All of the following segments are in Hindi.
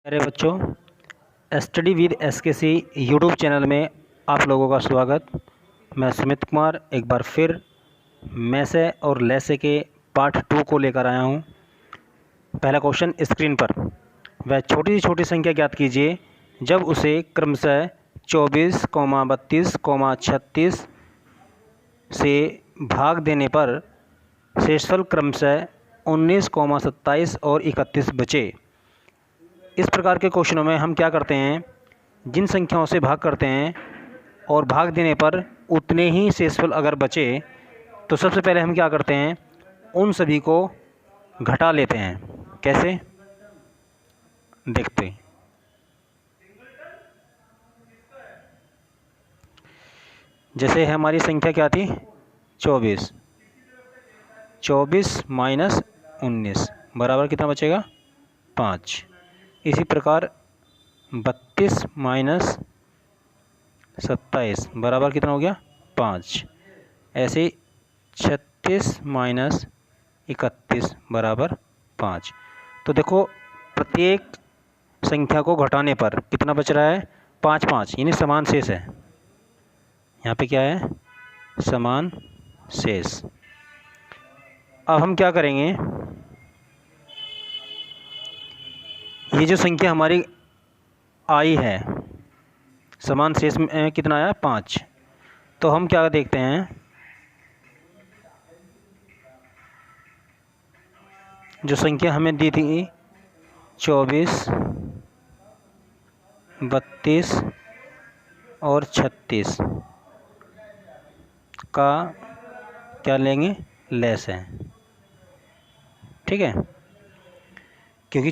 मेरे बच्चों, स्टडी विद एसकेसी यूट्यूब चैनल में आप लोगों का स्वागत। मैं सुमित कुमार एक बार फिर मैसे और लेसे के पार्ट 2 को लेकर आया हूं। पहला क्वेश्चन स्क्रीन पर, वह छोटी से छोटी संख्या ज्ञात कीजिए जब उसे क्रमशः 24, 32, 36 से भाग देने पर शेषफल क्रमशः 19, 27 और 31 बचे। इस प्रकार के क्वेश्चनों में हम क्या करते हैं, जिन संख्याओं से भाग करते हैं और भाग देने पर उतने ही शेषफल अगर बचे तो सबसे पहले हम क्या करते हैं, उन सभी को घटा लेते हैं। कैसे देखते हैं। जैसे हमारी संख्या क्या थी, 24 माइनस 19 बराबर कितना बचेगा, 5। इसी प्रकार 32 माइनस 27 बराबर कितना हो गया, 5। ऐसे 36 माइनस 31 बराबर 5। तो देखो प्रत्येक संख्या को घटाने पर कितना बच रहा है, 5 5, यानी समान शेष है। यहाँ पे क्या है, समान शेष। अब हम क्या करेंगे, ये जो संख्या हमारी आई है समान शेष में कितना आया, 5। तो हम क्या देखते हैं, जो संख्या हमें दी थी 24, 32 और 36 का क्या लेंगे, लेस है। ठीक है, क्योंकि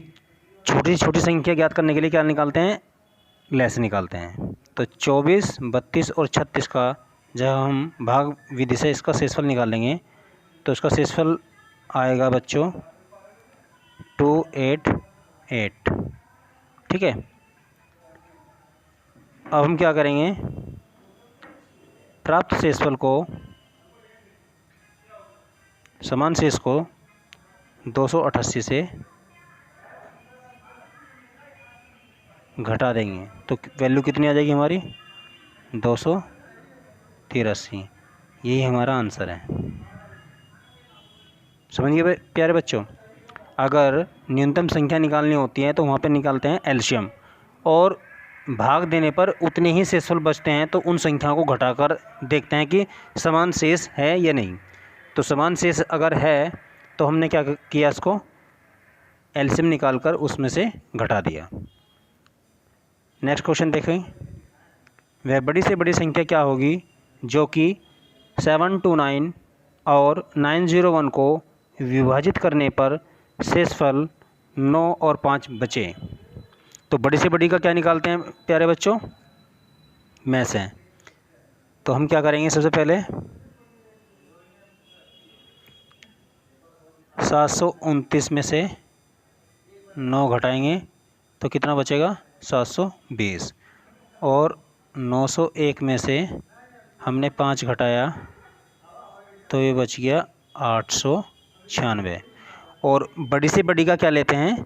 छोटी से छोटी संख्या ज्ञात करने के लिए क्या निकालते हैं, लेस निकालते हैं। तो 24, 32 और 36 का जब हम भाग विधि से इसका शेषफल निकालेंगे तो इसका शेषफल आएगा बच्चों 288। ठीक है, अब हम क्या करेंगे, प्राप्त शेषफल को, समान शेष को 288 से घटा देंगे तो वैल्यू कितनी आ जाएगी हमारी, 283। यही हमारा आंसर है। समझिए प्यारे बच्चों, अगर न्यूनतम संख्या निकालनी होती है तो वहाँ पे निकालते हैं एलसीएम, और भाग देने पर उतने ही शेषफल बचते हैं तो उन संख्याओं को घटाकर देखते हैं कि समान शेष है या नहीं। तो समान शेष अगर है तो हमने क्या किया, इसको एलसीएम निकालकर उसमें से घटा दिया। नेक्स्ट क्वेश्चन देखें, वह बड़ी से बड़ी संख्या क्या होगी जो कि 729 और 901 को विभाजित करने पर शेषफल 9 और 5 बचे। तो बड़ी से बड़ी का क्या निकालते हैं प्यारे बच्चों, में से। तो हम क्या करेंगे, सबसे पहले 729 में से 9 घटाएंगे तो कितना बचेगा, 720। और 901 में से हमने 5 घटाया तो ये बच गया 896। और बड़ी से बड़ी का क्या लेते हैं,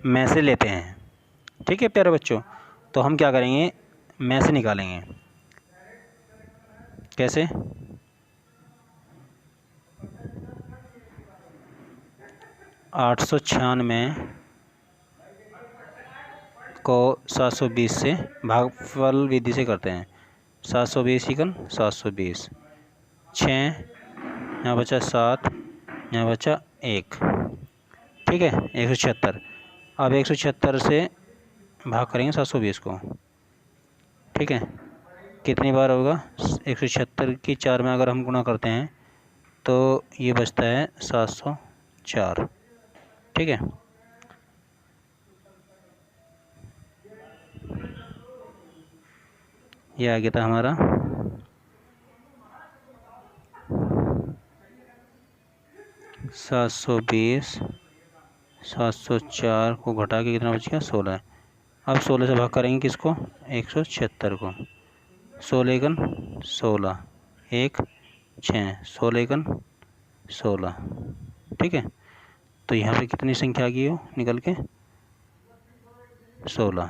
में से लेते हैं। ठीक है प्यारे बच्चों, तो हम क्या करेंगे, में से निकालेंगे। कैसे, 896 को 720 से भागफल विधि से करते हैं। 720 इकन 720, 6 यहाँ बचा 7, यहाँ बचा 1। ठीक है, 176। अब 176 से भाग करेंगे 720 को। ठीक है, कितनी बार होगा, 176 की 4 में अगर हम गुणा करते हैं तो ये बचता है 704। ठीक है, ये आ गया था हमारा 720, 704 को घटा के कितना बच गया, 16। अब 16 से भाग करेंगे किसको, 176 को। 16 एकन 16, 1 6, 16 एकन 16। ठीक है, तो यहाँ पे कितनी संख्या आ गई हो निकल के, 16।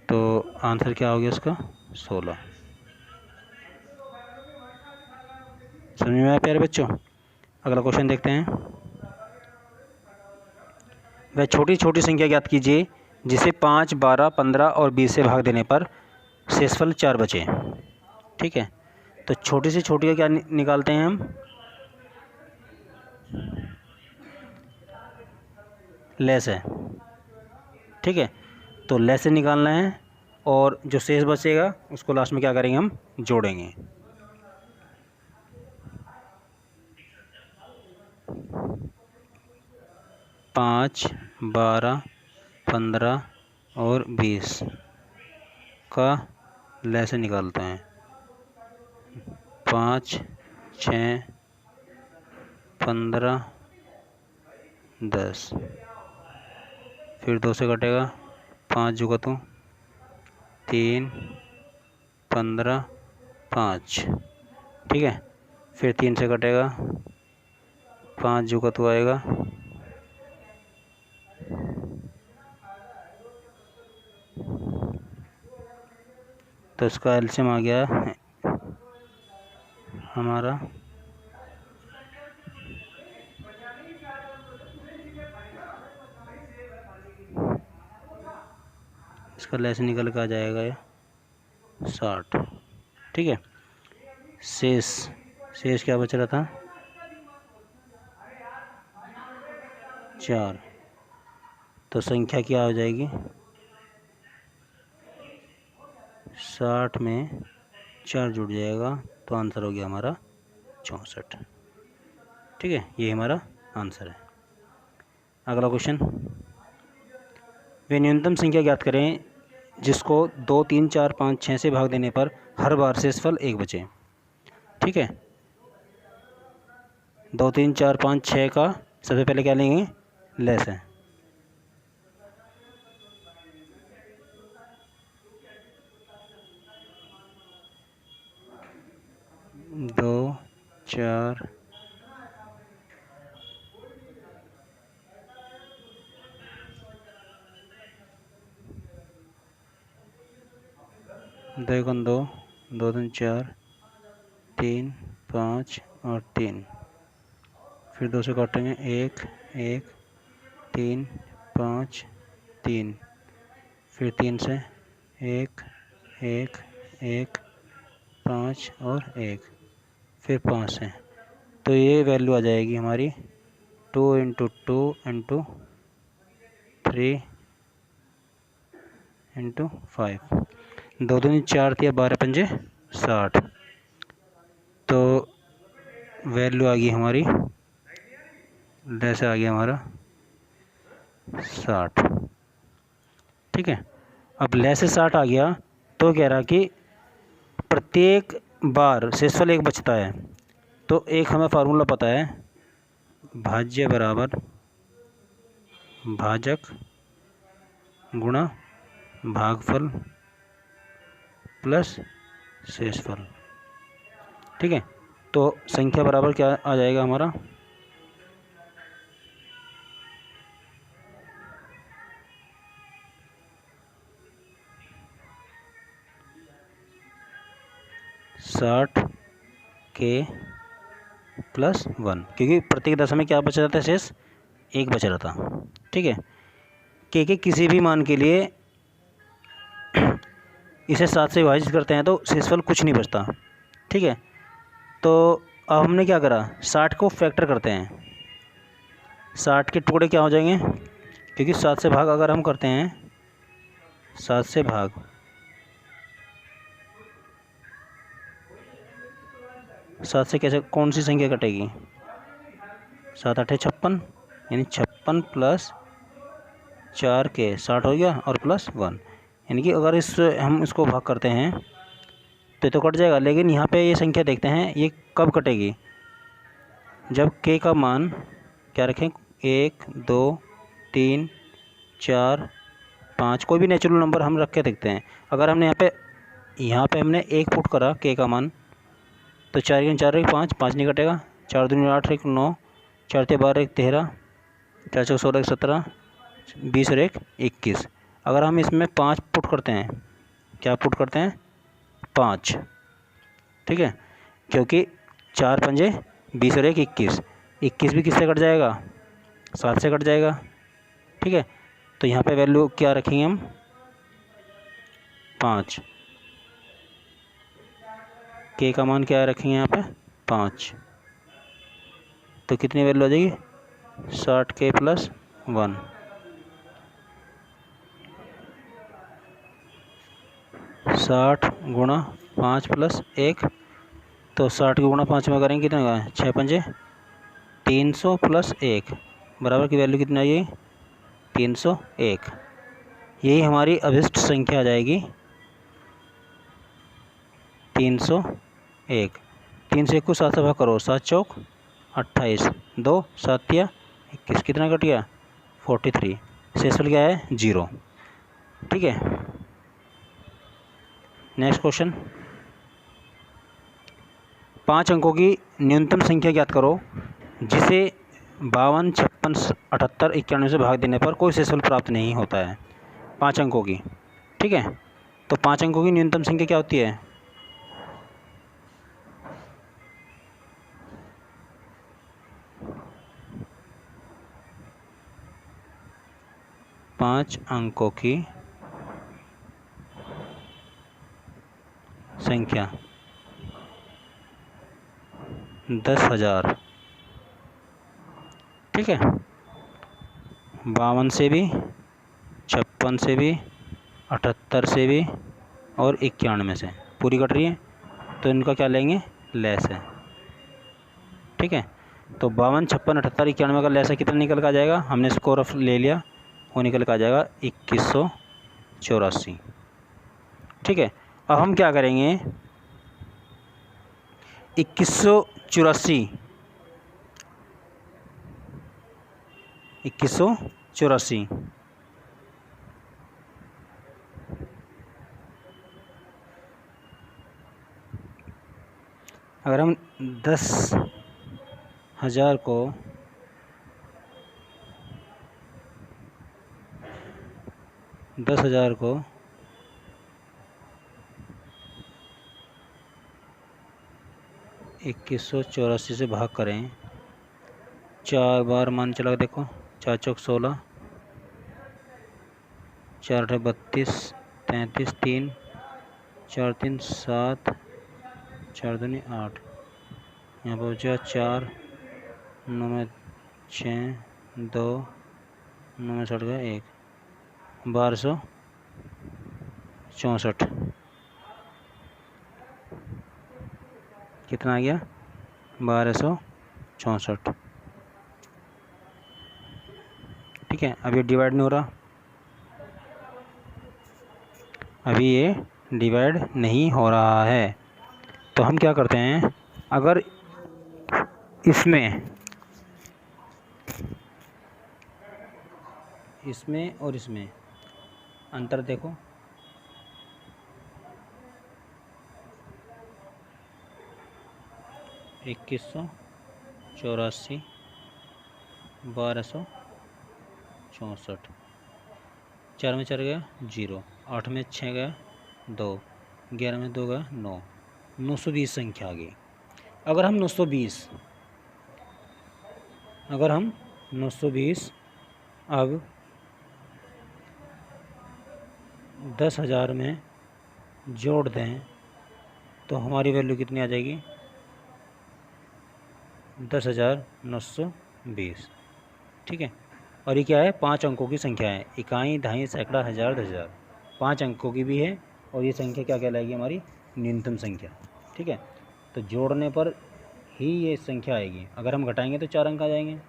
तो आंसर क्या हो गया उसका? 16। समझ में आया प्यारे बच्चों? अगला क्वेश्चन देखते हैं। वह छोटी छोटी संख्या ज्ञात कीजिए जिसे 5, 12, 15 और 20 से भाग देने पर शेषफल 4 बचे। ठीक है, तो छोटी से छोटी का क्या निकालते हैं हम? लेस है। ठीक है, तो लेस से निकालना है और जो शेष बचेगा उसको लास्ट में क्या करेंगे? हम जोड़ेंगे। पाँच, 12, 15 और 20 का लेस निकालते हैं। 5, 6, 15, 10। फिर 2 से कटेगा, 5 जुगा तो 3, 15, 5। ठीक है, फिर 3 से कटेगा, 5 जुगा तो आएगा 2। तो इसका एलसीएम आ गया हमारा इसका लेस निकल के आ जाएगा 60। ठीक है, शेष क्या बच रहा था? 4। तो संख्या क्या हो जाएगी? 60 में 4 जुड़ जाएगा, तो आंसर हो गया हमारा 64। ठीक है, ये हमारा आंसर है। अगला क्वेश्चन, वे न्यूनतम संख्या ज्ञात करें जिसको 2, 3, 4, 5, 6 से भाग देने पर हर बार शेषफल 1 बचे। ठीक है, 2, 3, 4, 5, 6 का सबसे पहले क्या लेंगे? लेस है। दो, 4, 2, 1, 2, 2, 3, 4, 3, 5 और 3। फिर 2 से काटेंगे, 1, 1, 3, 5, 3। फिर 3 से 1, 1, 1, 5 और 1। फिर 5 से, तो ये वैल्यू आ जाएगी हमारी 2 × 2 × 3 × 5। 2 दूनी 4 थी, 12 पंजे 60। तो वैल्यू आ गई हमारी, जैसे आ गया हमारा 60। ठीक है, अब लेस से 60 आ गया तो कह रहा कि प्रत्येक बार शेषफल 1 बचता है। तो एक हमें फार्मूला पता है, भाज्य बराबर भाजक गुणा भागफल प्लस शेषफल। ठीक है, तो संख्या बराबर क्या आ जाएगा हमारा? साठ के प्लस 1, क्योंकि प्रत्येक दशा में क्या बच रहा था? शेष 1 बच रहा था। ठीक है, के किसी भी मान के लिए इसे 7 से विभाजित करते हैं तो शेषफल कुछ नहीं बचता। ठीक है, तो अब हमने क्या करा? 60 को फैक्टर करते हैं। 60 के टुकड़े क्या हो जाएंगे? क्योंकि 7 से भाग अगर हम करते हैं, 7 से भाग 7 से कैसे कौन सी संख्या कटेगी? 7 8 56, यानी 56 प्लस 4 के 60 हो गया और प्लस 1, यानी कि अगर हम इसको भाग करते हैं तो कट जाएगा। लेकिन यहाँ पे ये संख्या देखते हैं ये कब कटेगी? जब के का मान क्या रखें? 1, 2, 3, 4, 5, कोई भी नेचुरल नंबर हम रख के देखते हैं। अगर हमने यहाँ पे हमने 1 पुट करा के का मान, तो 4 × 4 = 5, 5 नहीं कटेगा। 4 दूनी 8, 1 9, 4 × 12 = 13, 4 × 16 = 17, 5, 20 और 1 21। अगर हम इसमें 5 पुट करते हैं, क्या पुट करते हैं 5, ठीक है, क्योंकि 4 पंजे 20 और 1 21, 21 भी किससे कट जाएगा 7 से कट जाएगा, ठीक है। तो यहाँ पे वैल्यू क्या रखेंगे हम 5, के का मान क्या रखेंगे यहाँ पे 5, तो कितनी वैल्यू आ जाएगी 60K + 1, 60 गुणा 5 + 1, तो 60 को गुणा 5 में करेंगे कितना होगा 6 पंजे 300 + 1 बराबर की वैल्यू कितनी आई 301। यही हमारी अभिष्ट संख्या आ जाएगी 301। 301 को 7 से भाग करो, 7 चौक 28, 2 7 या 21, कितना कट गया 43, शेषफल क्या है 0, ठीक है। नेक्स्ट क्वेश्चन, 5 अंकों की न्यूनतम संख्या ज्ञात करो जिसे 52, 56, 78, 91 से भाग देने पर कोई शेषफल प्राप्त नहीं होता है। 5 अंकों की, ठीक है। तो 5 अंकों की न्यूनतम संख्या क्या होती है 5 अंकों की संख्या 10,000, ठीक है। 52 से भी, 56 से भी, 78 से भी और 91 से पूरी कट रही है, तो इनका क्या लेंगे लेस है, ठीक है। तो 52, 56, 78, 91 का लेस है, कितना निकल के आ जाएगा, हमने स्कोर ऑफ ले लिया, वो निकल के आ जाएगा 2184, ठीक है। अब हम क्या करेंगे 2184 अगर हम 10,000 को 2184 से भाग करें, 4 बार मान चला देखो, 4 चौक 16, 4 8 32, 33, 3 4 3 7, 4 2 8, यहाँ पर बचा 4, 9 में 6, 2, 9 में 60 गया 1, 1264, कितना आ गया 1264, ठीक है। अब ये डिवाइड नहीं हो रहा, अभी ये डिवाइड नहीं हो रहा है, तो हम क्या करते हैं, अगर इसमें और इसमें अंतर देखो, इक्कीस सौ चौरासी 1264, 4 में 4 गया 0, 8 में 6 गया 2, 11 में 2 गया 9, 920 संख्या आ गई। अगर हम 920 अब 10,000 में जोड़ दें तो हमारी वैल्यू कितनी आ जाएगी 10,920, ठीक है। और ये क्या है 5 अंकों की संख्या है, इकाई, दहाई, सैकड़ा, हज़ार, 10,000, 5 अंकों की भी है, और ये संख्या क्या कहलाएगी हमारी न्यूनतम संख्या, ठीक है। तो जोड़ने पर ही ये संख्या आएगी, अगर हम घटाएंगे तो 4 अंक आ जाएंगे,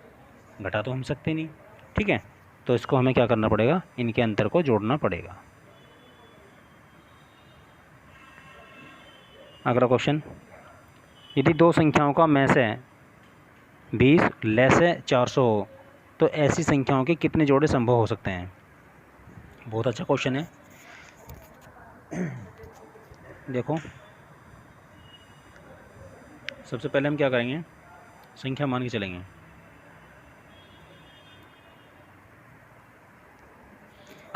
घटा तो हम सकते नहीं, ठीक है। तो इसको हमें क्या करना पड़ेगा, इनके अंतर को जोड़ना पड़ेगा। अगला क्वेश्चन, यदि दो संख्याओं का में से 20 लेस है 400 हो तो ऐसी संख्याओं के कितने जोड़े संभव हो सकते हैं। बहुत अच्छा क्वेश्चन है। देखो सबसे पहले हम क्या करेंगे, संख्या मान के चलेंगे।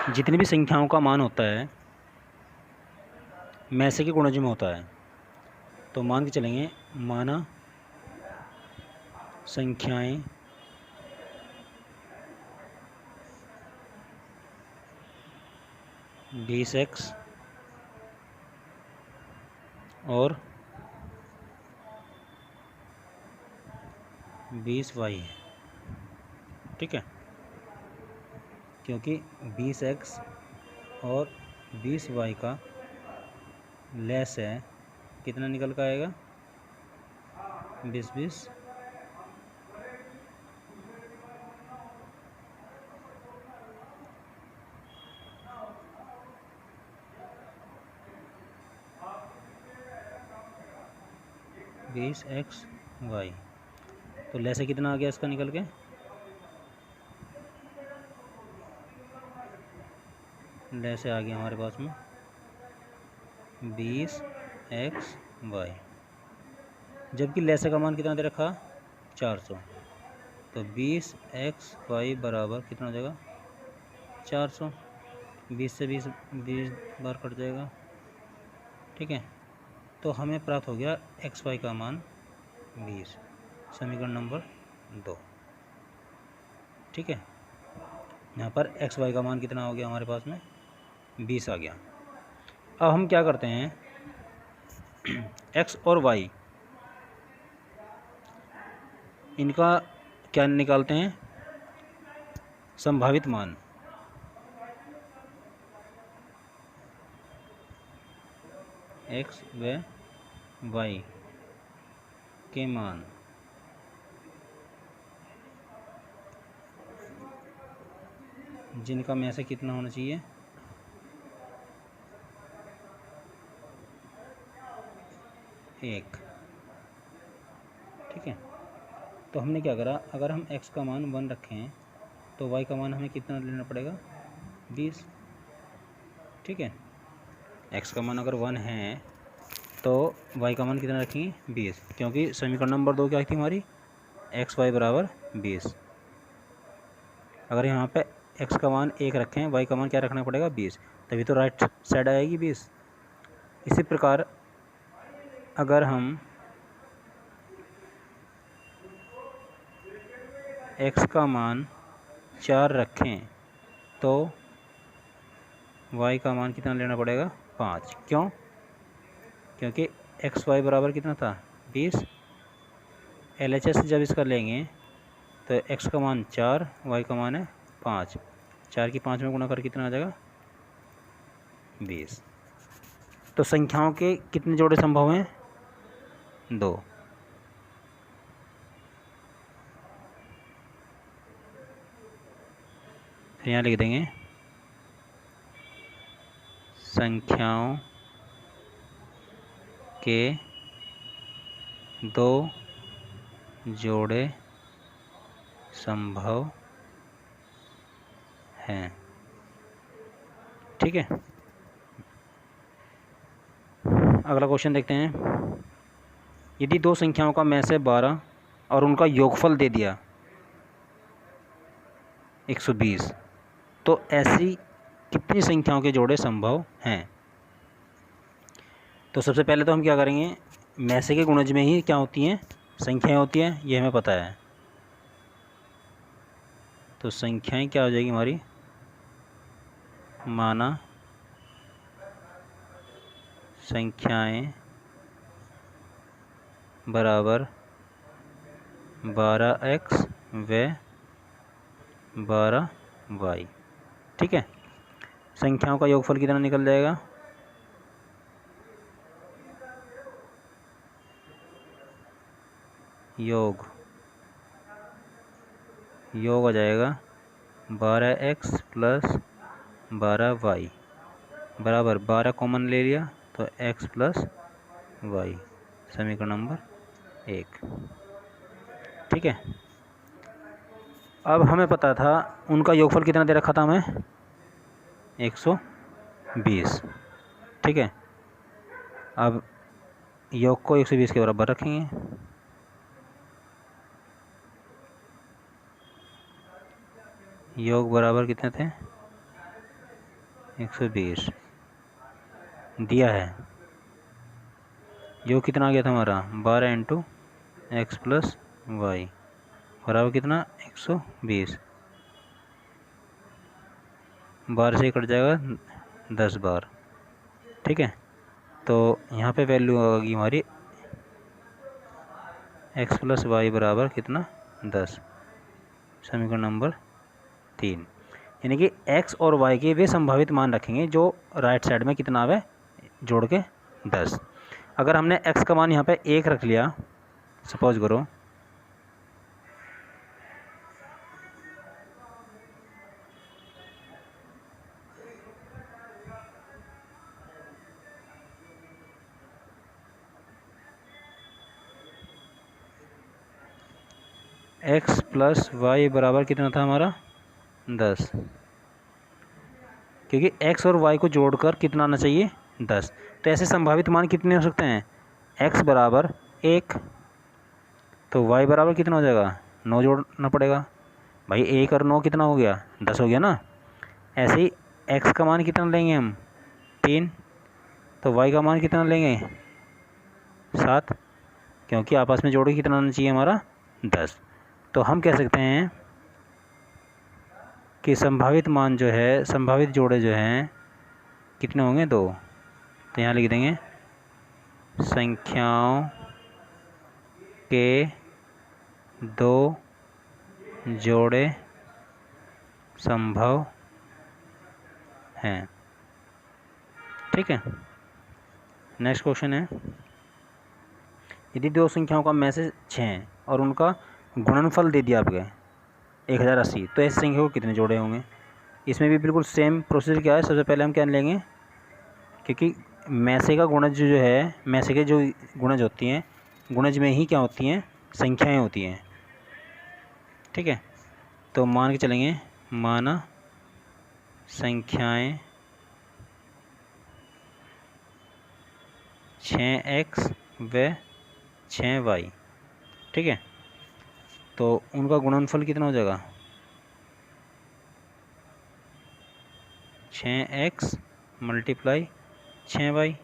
जितनी भी संख्याओं का मान होता है में से के गुणज में होता है, तो मान के चलेंगे माना संख्याएं बीस एक्स और 20y है। ठीक है, क्योंकि 20x और 20y का लेस है, कितना निकल कर आएगा 20 20xy। तो लेस है कितना आ गया इसका निकल के, लेस आ गया हमारे पास में 20xy, जबकि लेस का मान कितना दे रखा 400। तो 20xy बराबर कितना हो जाएगा 400। 20 से 20 बार कट जाएगा। ठीक है, तो हमें प्राप्त हो गया xy का मान 20, समीकरण नंबर 2। ठीक है, यहाँ पर xy का मान कितना हो गया हमारे पास में 20 आ गया। अब हम क्या करते हैं x और y इनका क्या निकालते हैं संभावित मान। x व y के मान जिनका में से कितना होना चाहिए 1। ठीक है, तो हमने क्या करा, अगर हम x का मान 1 रखें तो y का मान हमें कितना लेना पड़ेगा 20। ठीक है, x का मान अगर 1 है तो y का मान कितना रखेंगे 20, क्योंकि समीकरण नंबर 2 क्या थी हमारी xy बराबर 20। अगर यहाँ पे x का मान 1 रखें, y का मान क्या रखना पड़ेगा 20, तभी तो राइट साइड आएगी 20। इसी प्रकार अगर हम x का मान 4 रखें तो y का मान कितना लेना पड़ेगा 5। क्यों, क्योंकि xy बराबर कितना था 20। LHS जब इसका लेंगे तो x का मान 4, y का मान है 5, 4 की 5 में गुणा कर कितना आ जाएगा 20। तो संख्याओं के कितने जोड़े संभव हैं 2। फिर यहाँ लिख देंगे संख्याओं के 2 जोड़े संभव हैं। ठीक है, अगला क्वेश्चन देखते हैं। यदि दो संख्याओं का में से 12 और उनका योगफल दे दिया 120, तो ऐसी कितनी संख्याओं के जोड़े संभव हैं। तो सबसे पहले तो हम क्या करेंगे, में से के गुणज में ही क्या होती हैं संख्याएं होती हैं, ये हमें पता है। तो संख्याएं क्या हो जाएगी हमारी, माना संख्याएं बराबर 12x व 12y। ठीक है, संख्याओं का योगफल कितना निकल जाएगा, योग हो जाएगा 12x प्लस 12y बराबर 12 कॉमन ले लिया तो x प्लस y, समीकरण नंबर 1। ठीक है, अब हमें पता था उनका योगफल कितना दे रखा था हमें 120। ठीक है, अब योग को 120 के बराबर रखेंगे। योग बराबर कितने थे 120 दिया है, जो कितना आ गया था हमारा 12 इंटू एक्स प्लस वाई बराबर कितना 120। 12 से कट जाएगा 10 बार। ठीक है, तो यहाँ पे वैल्यू आ गई हमारी एक्स प्लस वाई बराबर कितना 10, समीकरण नंबर 3। यानी कि एक्स और वाई के वे संभावित मान रखेंगे जो राइट साइड में कितना आवे जोड़ के 10। अगर हमने एक्स का मान यहाँ पे 1 रख लिया, सपोज करो, एक्स प्लस वाई बराबर कितना था हमारा 10, क्योंकि एक्स और वाई को जोड़कर कितना आना चाहिए 10। तो ऐसे संभावित मान कितने हो सकते हैं, एक्स बराबर 1, तो वाई बराबर कितना हो जाएगा 9 जोड़ना पड़ेगा भाई। 1 और 9 कितना हो गया 10 हो गया ना। ऐसे ही एक्स का मान कितना लेंगे हम 3, तो वाई का मान कितना लेंगे 7, क्योंकि आपस में जोड़ के कितना आना चाहिए हमारा 10। तो हम कह सकते हैं कि संभावित मान जो है, संभावित जोड़े जो हैं कितने होंगे 2। तो यहाँ लिख देंगे संख्याओं के 2 जोड़े संभव हैं। ठीक है, नेक्स्ट क्वेश्चन है, यदि 2 संख्याओं का में से 6 और उनका गुणनफल दे दिया आपके 1080, तो ऐसी संख्या को कितने जोड़े होंगे। इसमें भी बिल्कुल सेम प्रोसीजर क्या है। सबसे पहले हम क्या लेंगे, क्योंकि मैसे का गुणज जो है, मैसे के जो गुणज होती हैं, गुणज में ही क्या होती हैं संख्याएं होती हैं। ठीक है, तो मान के चलेंगे, माना संख्याएं 6x व 6y। ठीक है, तो उनका गुणनफल कितना हो जाएगा 6x मल्टीप्लाई 6y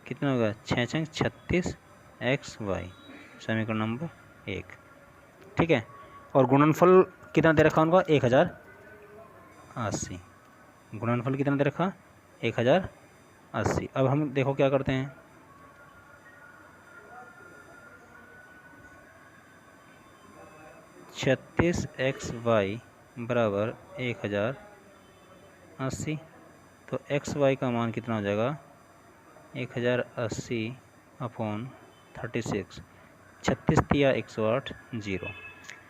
कितना होगा 6 6 36 xy, समीकरण नंबर 1। ठीक है, और गुणनफल कितना दे रखा उनका 1080। गुणनफल कितना दे रखा 1080। अब हम देखो क्या करते हैं, छत्तीस एक्स वाई बराबर 1080। तो एक्स वाई का मान कितना हो जाएगा 1080 अपॉन 36, 36 तिया 108 0,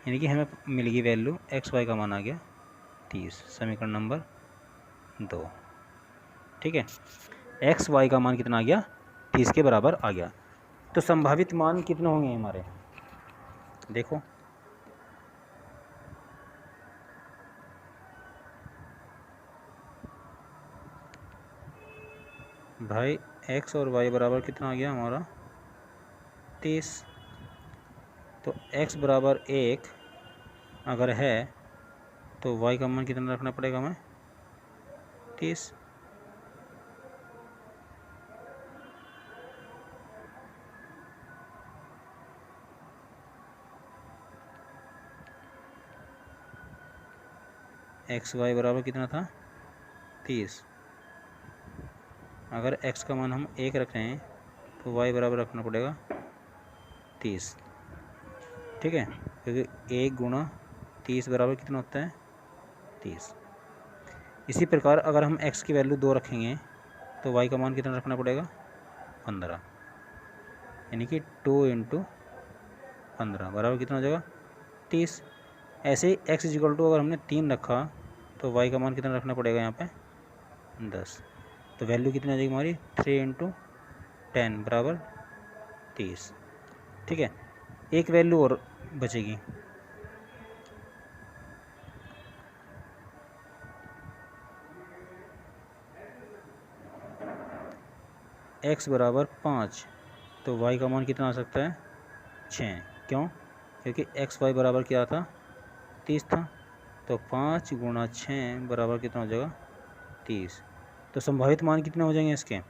यानी कि हमें मिल गई वैल्यू एक्स वाई का मान आ गया 30, समीकरण नंबर 2। ठीक है, एक्स वाई का मान कितना आ गया 30 के बराबर आ गया। तो संभावित मान कितने होंगे हमारे, देखो भाई, एक्स और वाई बराबर कितना आ गया हमारा 30। तो एक्स बराबर 1 अगर है तो वाई का मान कितना रखना पड़ेगा हमें 30। एक्स वाई बराबर कितना था 30। अगर x का मान हम 1 रख रहे हैं तो y बराबर रखना पड़ेगा 30। ठीक है, क्योंकि 1 गुणा 30 बराबर कितना होता है 30। इसी प्रकार अगर हम x की वैल्यू 2 रखेंगे तो y का मान कितना रखना पड़ेगा 15, यानी कि 2 इंटू 15 बराबर कितना हो जाएगा 30। ऐसे ही x इजिकल टू अगर हमने 3 रखा तो y का मान कितना रखना पड़ेगा यहाँ पे 10। तो वैल्यू कितनी आ जाएगी हमारी 3 इंटू 10 बराबर 30। ठीक है, एक वैल्यू और बचेगी, x बराबर 5, तो y का मान कितना आ सकता है 6। क्यों, क्योंकि एक्स वाई बराबर क्या था 30 था। तो 5 गुणा 6 बराबर कितना हो जाएगा 30। तो संभावित मान कितने हो जाएंगे इसके,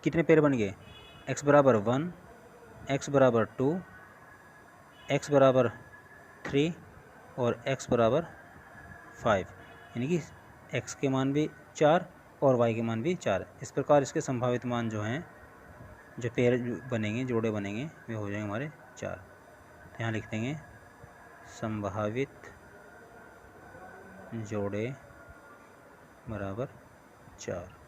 कितने पेयर बन गए, x बराबर 1, x बराबर 2, x बराबर 3 और x बराबर 5, यानी कि x के मान भी 4 और y के मान भी 4। इस प्रकार इसके संभावित मान जो हैं, जो पेयर बनेंगे, जोड़े बनेंगे, वे हो जाएंगे हमारे 4। तो यहाँ लिख देंगे संभावित जोड़े बराबर 4।